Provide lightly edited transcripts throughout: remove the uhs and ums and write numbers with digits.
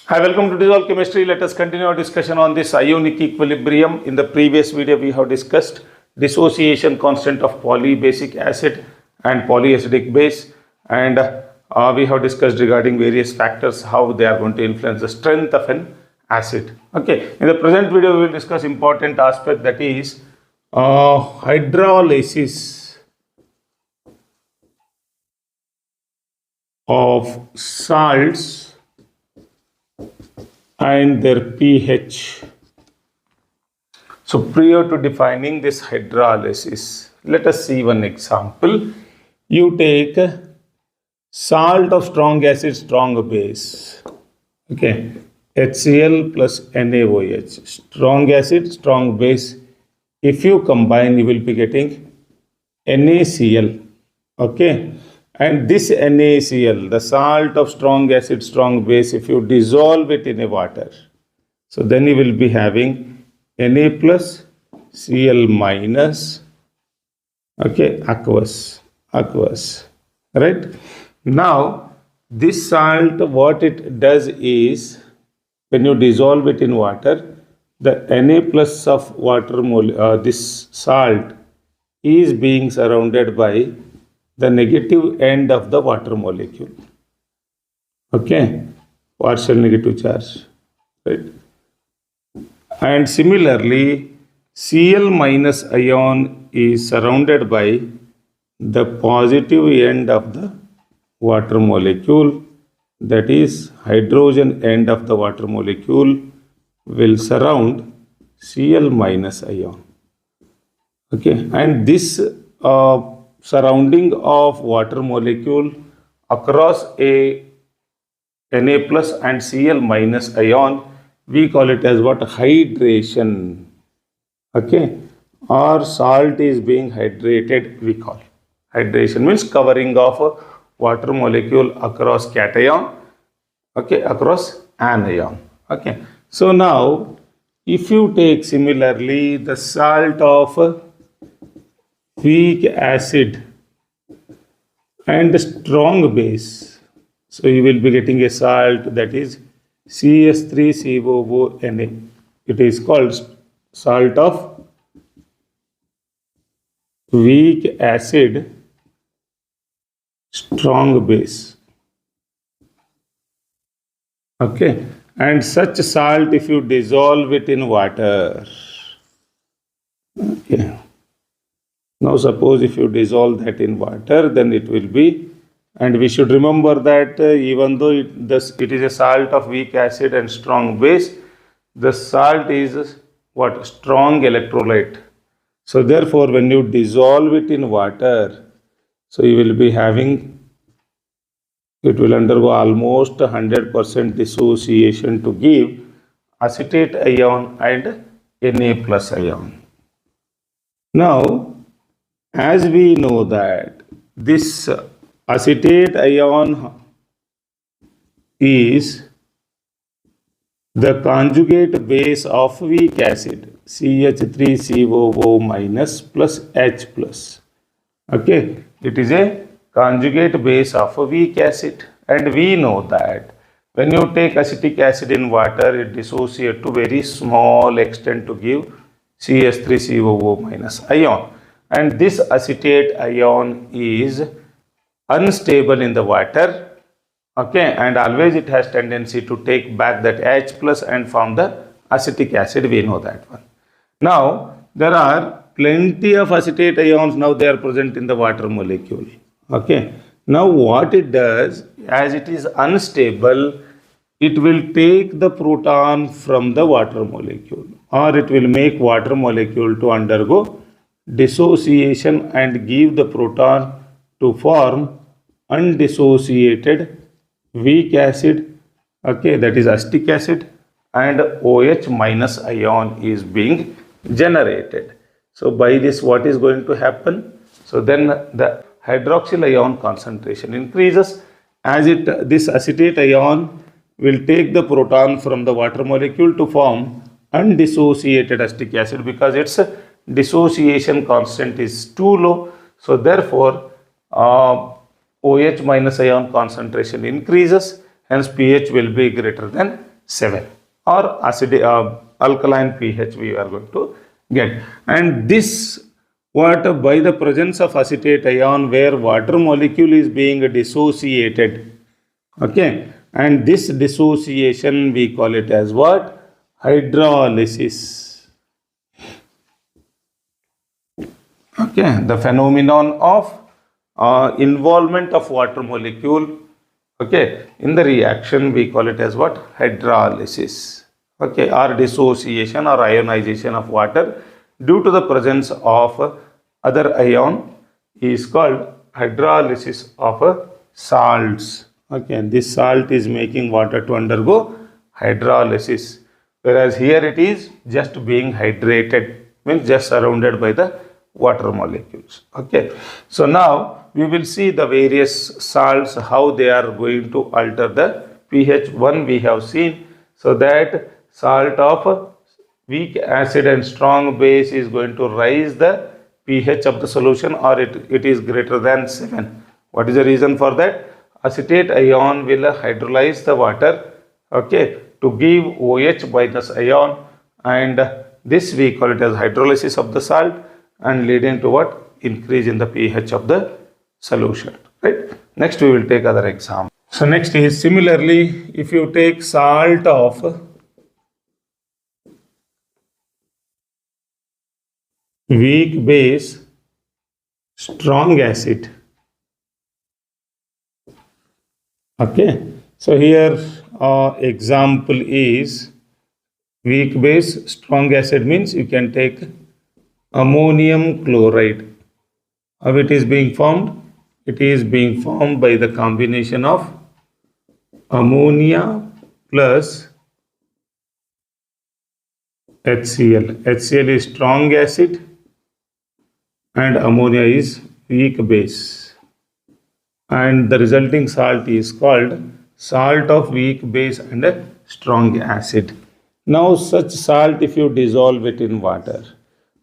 Hi, welcome to Dissolved Chemistry. Let us continue our discussion on this ionic equilibrium. In the previous video, we have discussed dissociation constant of polybasic acid and polyacidic base, and we have discussed regarding various factors, how they are going to influence the strength of an acid. Okay, in the present video, we will discuss important aspect, that is hydrolysis of salts and their pH. So prior to defining this hydrolysis, let us see one example. You take salt of strong acid, strong base. Okay, HCl plus NaOH, strong acid, strong base. If you combine, you will be getting NaCl. Okay, and this NaCl, the salt of strong acid, strong base, if you dissolve it in a water, so then you will be having Na plus Cl minus, okay, aqueous, right? Now, this salt, what it does is, when you dissolve it in water, the Na plus of water, this salt is being surrounded by the negative end of the water molecule. Okay, partial negative charge, right? And similarly, Cl minus ion is surrounded by the positive end of the water molecule, that is, hydrogen end of the water molecule will surround Cl minus ion. Okay, and this surrounding of water molecule across a Na plus and Cl minus ion, we call it as what? Hydration. Okay, or salt is being hydrated, we call. Hydration means covering of a water molecule across cation, okay, across anion. Okay, so now if you take similarly the salt of weak acid and strong base, so you will be getting a salt, that is CS3COONA. It is called salt of weak acid, strong base. Okay, and such salt, if you dissolve it in water, okay. Now suppose if you dissolve that in water, then it will be, and we should remember that even though it is a salt of weak acid and strong base, the salt is what? Strong electrolyte. So therefore, when you dissolve it in water, so you will be having, it will undergo almost 100% dissociation to give acetate ion and Na plus ion. Now, as we know that this acetate ion is the conjugate base of weak acid, CH3COO minus plus H plus. Okay, it is a conjugate base of a weak acid, and we know that when you take acetic acid in water, it dissociates to very small extent to give CH3COO minus ion. And this acetate ion is unstable in the water, okay, and always it has tendency to take back that H plus and form the acetic acid. We know that one. Now, there are plenty of acetate ions, now they are present in the water molecule. Okay, now what it does, as it is unstable, it will take the proton from the water molecule, or it will make water molecule to undergo dissociation and give the proton to form undissociated weak acid, okay, that is acetic acid, and OH minus ion is being generated. So by this, what is going to happen? So then the hydroxyl ion concentration increases, as this acetate ion will take the proton from the water molecule to form undissociated acetic acid, because its dissociation constant is too low. So therefore, OH minus ion concentration increases, hence pH will be greater than 7, or alkaline pH we are going to get. And this water, by the presence of acetate ion where water molecule is being dissociated, okay, and this dissociation we call it as what? Hydrolysis. Okay, the phenomenon of involvement of water molecule, okay, in the reaction we call it as what? Hydrolysis. Okay, or dissociation or ionization of water due to the presence of other ion is called hydrolysis of salts. Okay, this salt is making water to undergo hydrolysis, whereas here it is just being hydrated, means just surrounded by the water molecules. Okay, so now we will see the various salts, how they are going to alter the pH. One we have seen, so that salt of weak acid and strong base is going to raise the pH of the solution, or it is greater than 7. What is the reason for that? Acetate ion will hydrolyze the water, okay, to give OH minus ion, and this we call it as hydrolysis of the salt, and leading to what? Increase in the pH of the solution, right? Next we will take other example. So next is, similarly, if you take salt of weak base, strong acid, okay, so here example is weak base, strong acid means you can take ammonium chloride. How it is being formed? It is being formed by the combination of ammonia plus HCl. HCl is strong acid and ammonia is weak base, and the resulting salt is called salt of weak base and a strong acid. Now such salt, if you dissolve it in water,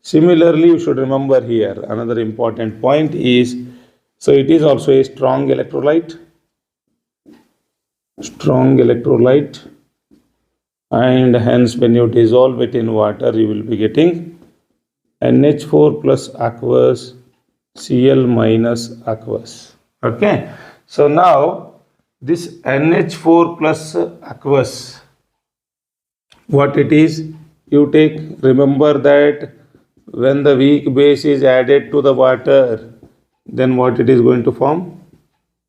similarly you should remember here another important point is, so it is also a strong electrolyte, and hence when you dissolve it in water you will be getting NH4 plus aqueous, Cl minus aqueous. Okay, so now this NH4 plus aqueous, what it is, you take, remember that when the weak base is added to the water, then what it is going to form?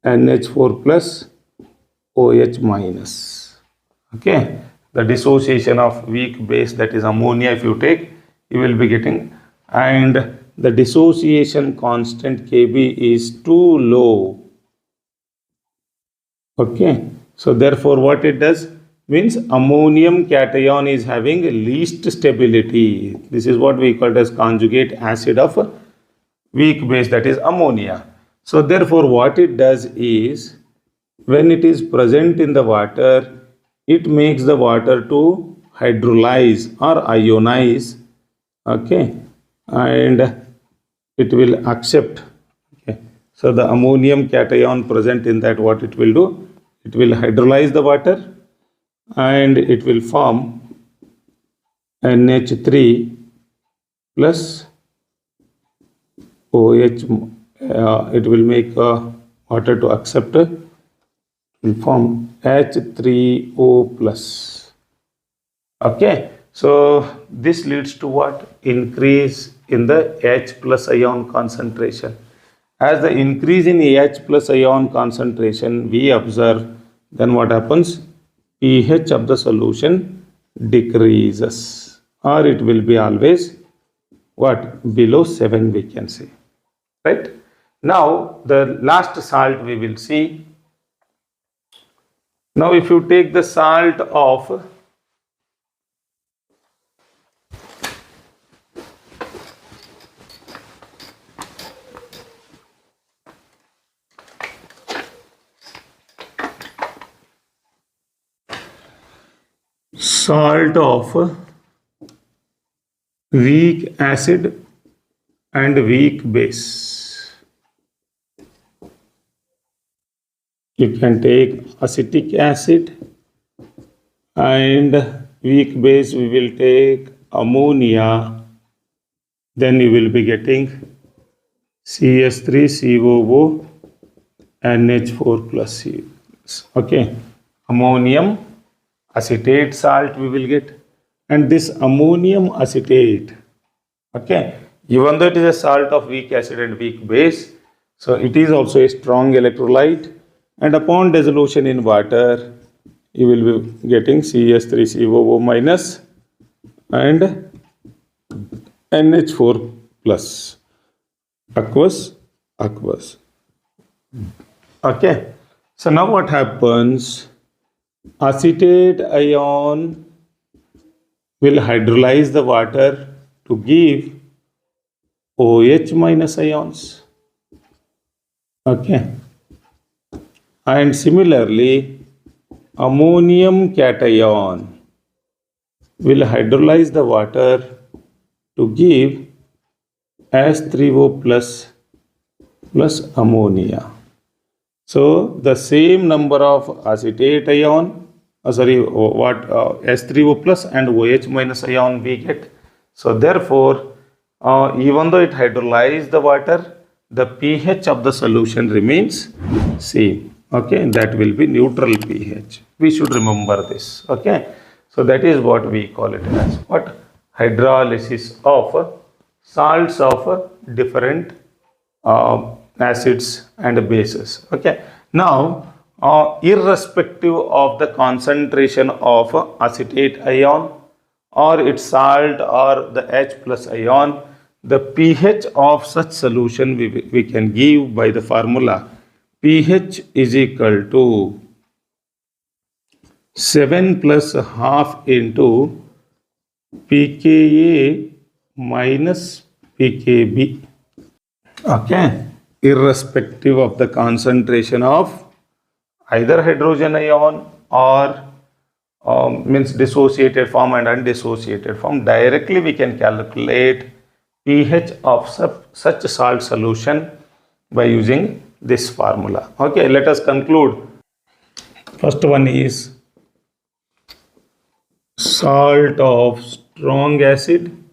NH4 plus OH minus. Okay, the dissociation of weak base, that is ammonia, if you take, you will be getting, and the dissociation constant Kb is too low. Okay, so therefore what it does means ammonium cation is having least stability. This is what we call as conjugate acid of weak base, that is ammonia. So therefore what it does is, when it is present in the water, it makes the water to hydrolyze or ionize, okay, and it will accept, okay. So the ammonium cation present in that, what it will do, it will hydrolyze the water and it will form NH3 plus OH. It will make water to accept, will form H3O plus. Okay, so this leads to what? Increase in the H plus ion concentration. As the increase in H plus ion concentration we observe, then what happens? pH of the solution decreases, or it will be always what? Below 7 we can say, right? Now the last salt we will see. Now if you take the salt of weak acid and weak base, you can take acetic acid and weak base we will take ammonia, then you will be getting CS3COO NH4 plus C. Okay, ammonium acetate salt we will get, and this ammonium acetate, okay, even though it is a salt of weak acid and weak base, so it is also a strong electrolyte, and upon dissolution in water you will be getting CS3COO minus and NH4 plus, aqueous. Okay, so now what happens? Acetate ion will hydrolyze the water to give OH minus ions. Okay, and similarly, ammonium cation will hydrolyze the water to give H3O plus ammonia. So the same number of acetate ion, H3O plus and OH minus ion we get. So therefore, even though it hydrolyzes the water, the pH of the solution remains same. Okay, that will be neutral pH. We should remember this. Okay, so that is what we call it as what? Hydrolysis of salts of different acids and bases. Okay, now irrespective of the concentration of acetate ion or its salt or the H plus ion, the pH of such solution we can give by the formula pH is equal to 7 plus half into pKa minus pKb. Okay, irrespective of the concentration of either hydrogen ion or means dissociated form and undissociated form, directly we can calculate pH of such salt solution by using this formula. Okay, let us conclude. First one is salt of strong acid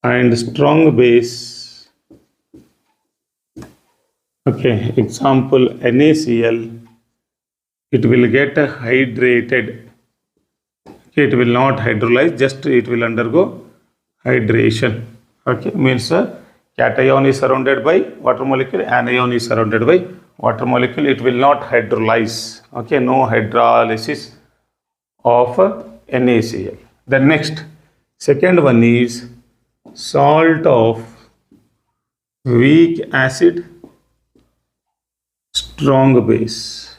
and strong base. Okay, example NaCl, it will get hydrated. Okay, it will not hydrolyze, just it will undergo hydration. Okay, means cation is surrounded by water molecule, anion is surrounded by water molecule, it will not hydrolyze. Okay, no hydrolysis of NaCl. Then next, second one is salt of weak acid, strong base.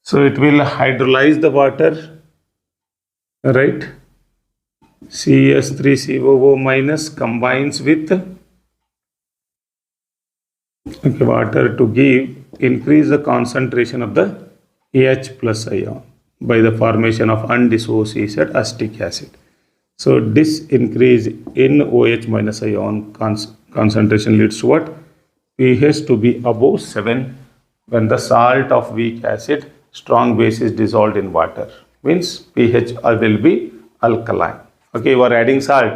So it will hydrolyze the water, right? CS3COO minus combines with water to increase the concentration of the H plus ion by the formation of undissociated acetic acid. So this increase in OH minus ion concentration leads to what? pH to be above 7 when the salt of weak acid, strong base is dissolved in water. Means pH will be alkaline. Okay, you are adding salt,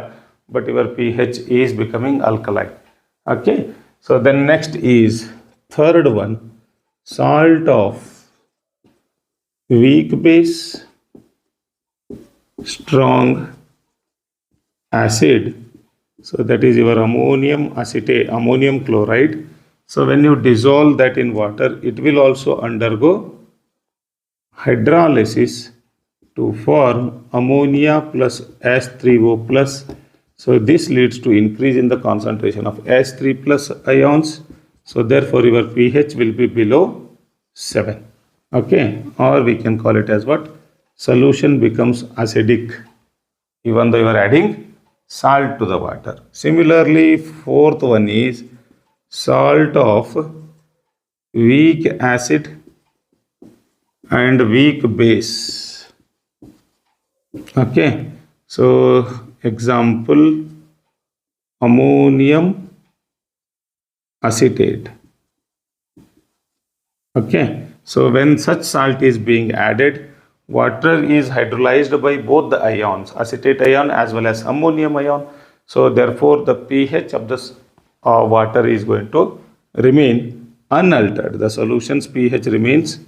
but your pH is becoming alkaline. Okay, so then next is third one, salt of weak base, strong acid. So that is your ammonium acetate, ammonium chloride. So when you dissolve that in water, it will also undergo hydrolysis to form ammonia plus H3O plus. So this leads to increase in the concentration of H3 plus ions. So therefore your pH will be below 7. Okay, or we can call it as what? Solution becomes acidic even though you are adding salt to the water. Similarly, fourth one is salt of weak acid and weak base. Okay, so example ammonium acetate. Okay, so when such salt is being added, water is hydrolyzed by both the ions, acetate ion as well as ammonium ion. So therefore, the pH of this water is going to remain unaltered. The solution's pH remains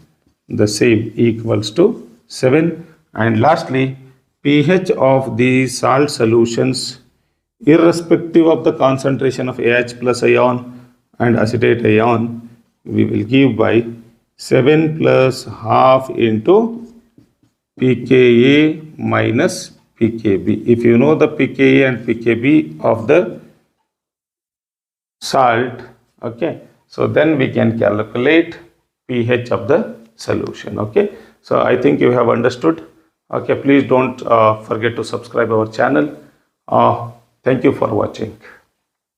the same, equals to 7. And lastly, pH of the salt solutions, irrespective of the concentration of AH plus ion and acetate ion, we will give by 7 plus half into pKa minus pKb. If you know the pKa and pKb of the salt, okay, so then we can calculate pH of the solution. Okay, so I think you have understood. Okay, please don't forget to subscribe our channel. Thank you for watching.